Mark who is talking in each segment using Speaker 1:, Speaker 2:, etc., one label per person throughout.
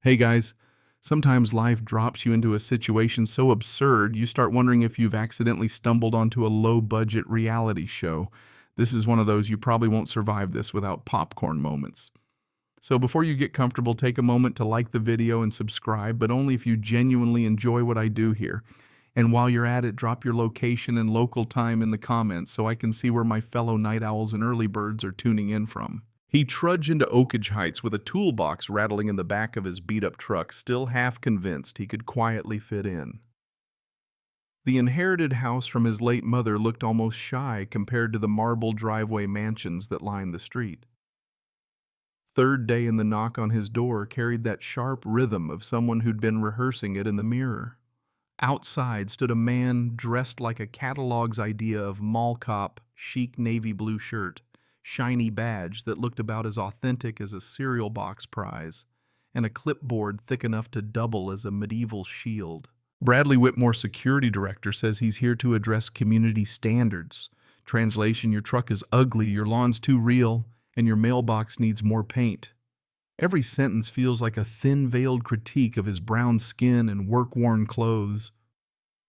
Speaker 1: Hey guys, sometimes life drops you into a situation so absurd you start wondering if you've accidentally stumbled onto a low-budget reality show. This is one of those you probably won't survive this without popcorn moments. So before you get comfortable, take a moment to like the video and subscribe, but only if you genuinely enjoy what I do here. And while you're at it, drop your location and local time in the comments so I can see where my fellow night owls and early birds are tuning in from. He trudged into Oakage Heights with a toolbox rattling in the back of his beat-up truck, still half convinced he could quietly fit in. The inherited house from his late mother looked almost shy compared to the marble driveway mansions that lined the street. Third day in the knock on his door carried that sharp rhythm of someone who'd been rehearsing it in the mirror. Outside stood a man dressed like a catalog's idea of mall cop, chic navy blue shirt, shiny badge that looked about as authentic as a cereal box prize, and a clipboard thick enough to double as a medieval shield. Bradley Whitmore, security director, says he's here to address community standards. Translation: your truck is ugly, your lawn's too real, and your mailbox needs more paint. Every sentence feels like a thin-veiled critique of his brown skin and work-worn clothes.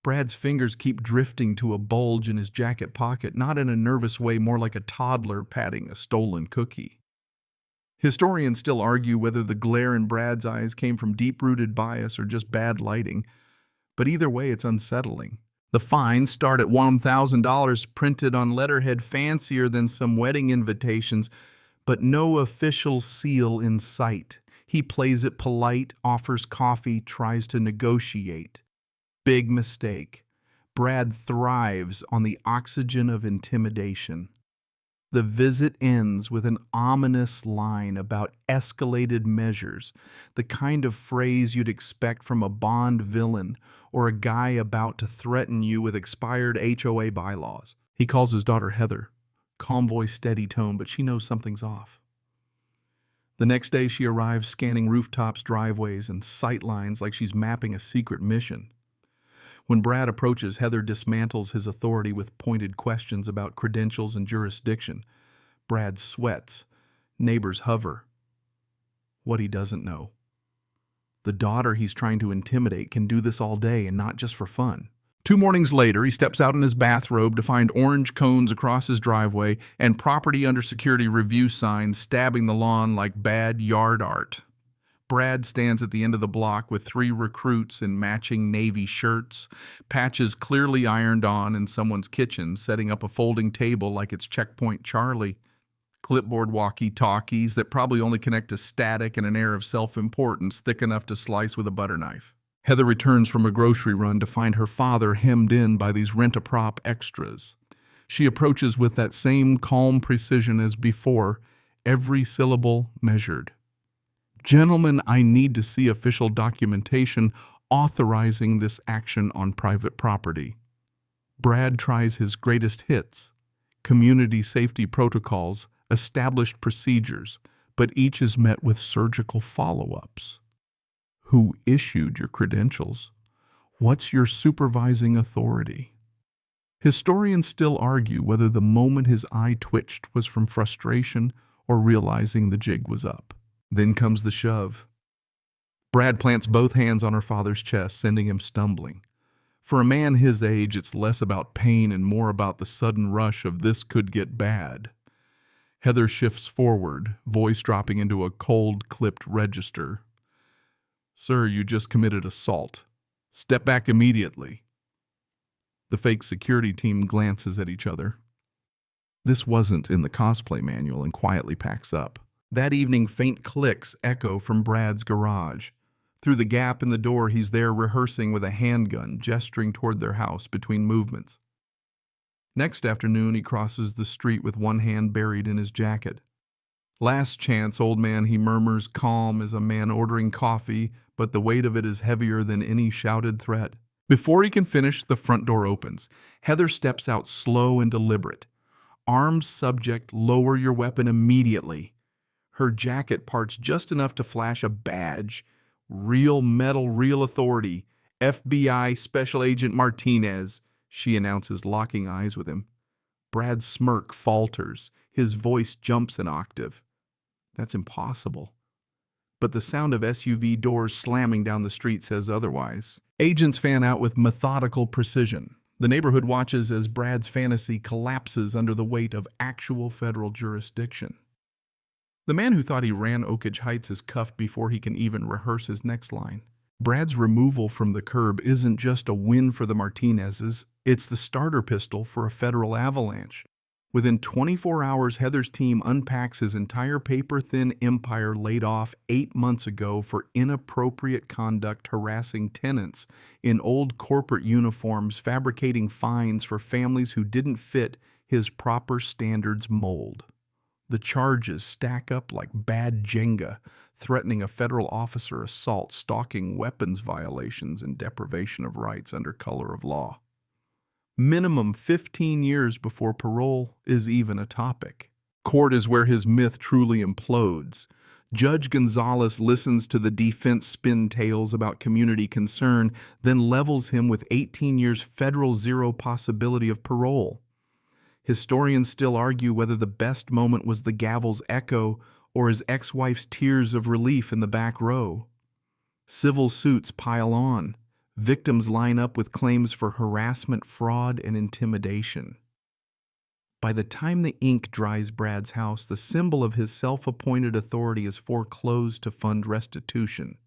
Speaker 1: Brad's fingers keep drifting to a bulge in his jacket pocket, not in a nervous way, more like a toddler patting a stolen cookie. Historians still argue whether the glare in Brad's eyes came from deep-rooted bias or just bad lighting, but either way it's unsettling. The fines start at $1,000, printed on letterhead fancier than some wedding invitations, but no official seal in sight. He plays it polite, offers coffee, tries to negotiate. Big mistake. Brad thrives on the oxygen of intimidation. The visit ends with an ominous line about escalated measures, the kind of phrase you'd expect from a Bond villain or a guy about to threaten you with expired HOA bylaws. He calls his daughter Heather. Calm voice, steady tone, but she knows something's off. The next day she arrives scanning rooftops, driveways, and sight lines like she's mapping a secret mission. When Brad approaches, Heather dismantles his authority with pointed questions about credentials and jurisdiction. Brad sweats. Neighbors hover. What he doesn't know: the daughter he's trying to intimidate can do this all day and not just for fun. 2 mornings later, he steps out in his bathrobe to find orange cones across his driveway and property under security review signs stabbing the lawn like bad yard art. Brad stands at the end of the block with 3 recruits in matching navy shirts, patches clearly ironed on in someone's kitchen, setting up a folding table like it's Checkpoint Charlie. Clipboard walkie-talkies that probably only connect to static and an air of self-importance thick enough to slice with a butter knife. Heather returns from a grocery run to find her father hemmed in by these rent-a-prop extras. She approaches with that same calm precision as before, every syllable measured. Gentlemen, I need to see official documentation authorizing this action on private property. Brad tries his greatest hits: community safety protocols, established procedures, but each is met with surgical follow-ups. Who issued your credentials? What's your supervising authority? Historians still argue whether the moment his eye twitched was from frustration or realizing the jig was up. Then comes the shove. Brad plants both hands on her father's chest, sending him stumbling. For a man his age, it's less about pain and more about the sudden rush of this could get bad. Heather shifts forward, voice dropping into a cold, clipped register. Sir, you just committed assault. Step back immediately. The fake security team glances at each other. This wasn't in the cosplay manual and quietly packs up. That evening, faint clicks echo from Brad's garage. Through the gap in the door, he's there rehearsing with a handgun, gesturing toward their house between movements. Next afternoon, he crosses the street with one hand buried in his jacket. Last chance, old man, he murmurs, calm as a man ordering coffee, but the weight of it is heavier than any shouted threat. Before he can finish, the front door opens. Heather steps out slow and deliberate. Armed subject, lower your weapon immediately. Her jacket parts just enough to flash a badge. Real metal, real authority. FBI Special Agent Martinez, she announces, locking eyes with him. Brad's smirk falters. His voice jumps an octave. That's impossible. but the sound of SUV doors slamming down the street says otherwise. Agents fan out with methodical precision. The neighborhood watches as Brad's fantasy collapses under the weight of actual federal jurisdiction. The man who thought he ran Oak Ridge Heights is cuffed before he can even rehearse his next line. Brad's removal from the curb isn't just a win for the Martinezes, it's the starter pistol for a federal avalanche. Within 24 hours, Heather's team unpacks his entire paper-thin empire laid off 8 months ago for inappropriate conduct harassing tenants in old corporate uniforms, fabricating fines for families who didn't fit his proper standards mold. The charges stack up like bad Jenga, threatening a federal officer assault, stalking weapons violations, and deprivation of rights under color of law. Minimum 15 years before parole is even a topic. Court is where his myth truly implodes. Judge Gonzalez listens to the defense spin tales about community concern, then levels him with 18 years federal zero possibility of parole. Historians still argue whether the best moment was the gavel's echo or his ex-wife's tears of relief in the back row. Civil suits pile on. Victims line up with claims for harassment, fraud, and intimidation. By the time the ink dries Brad's house, the symbol of his self-appointed authority is foreclosed to fund restitution.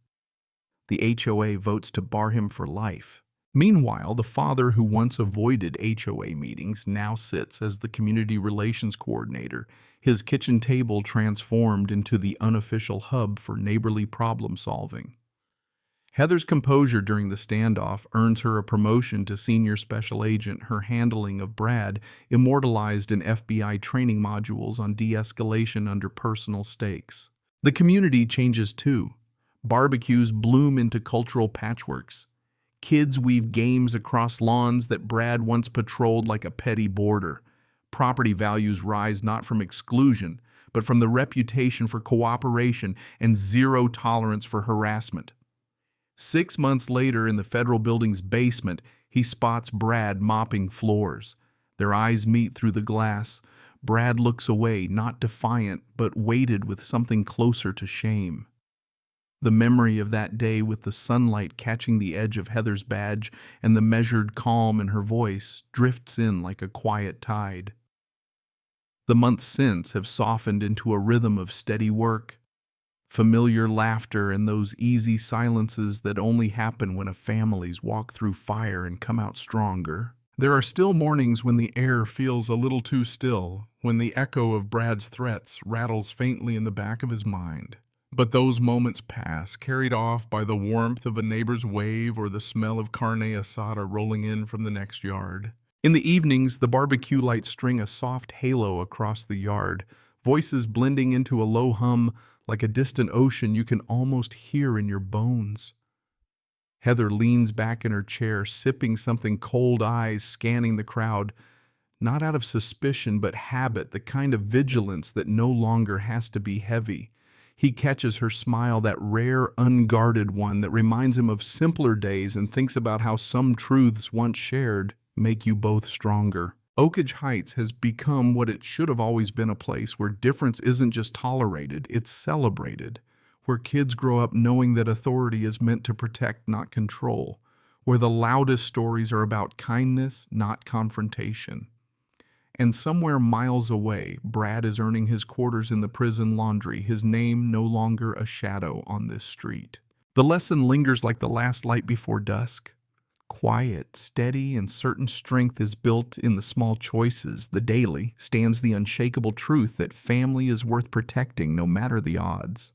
Speaker 1: The HOA votes to bar him for life. Meanwhile, the father who once avoided HOA meetings now sits as the community relations coordinator, his kitchen table transformed into the unofficial hub for neighborly problem solving. Heather's composure during the standoff earns her a promotion to senior special agent, her handling of Brad immortalized in FBI training modules on de-escalation under personal stakes. The community changes too. Barbecues bloom into cultural patchworks. Kids weave games across lawns that Brad once patrolled like a petty boarder. Property values rise not from exclusion, but from the reputation for cooperation and zero tolerance for harassment. 6 months later, in the federal building's basement, he spots Brad mopping floors. Their eyes meet through the glass. Brad looks away, not defiant, but weighted with something closer to shame. The memory of that day, with the sunlight catching the edge of Heather's badge and the measured calm in her voice, drifts in like a quiet tide. The months since have softened into a rhythm of steady work, familiar laughter, and those easy silences that only happen when a family's walk through fire and come out stronger. There are still mornings when the air feels a little too still, when the echo of Brad's threats rattles faintly in the back of his mind. But those moments pass, carried off by the warmth of a neighbor's wave or the smell of carne asada rolling in from the next yard. In the evenings, the barbecue lights string a soft halo across the yard, voices blending into a low hum like a distant ocean you can almost hear in your bones. Heather leans back in her chair, sipping something, cold eyes scanning the crowd, not out of suspicion but habit, the kind of vigilance that no longer has to be heavy. He catches her smile, that rare, unguarded one that reminds him of simpler days, and thinks about how some truths once shared make you both stronger. Oak Ridge Heights has become what it should have always been, a place where difference isn't just tolerated, it's celebrated, where kids grow up knowing that authority is meant to protect, not control, where the loudest stories are about kindness, not confrontation. And somewhere miles away, Brad is earning his quarters in the prison laundry, his name no longer a shadow on this street. The lesson lingers like the last light before dusk. Quiet, steady, and certain strength is built in the small choices. The daily stands the unshakable truth that family is worth protecting no matter the odds.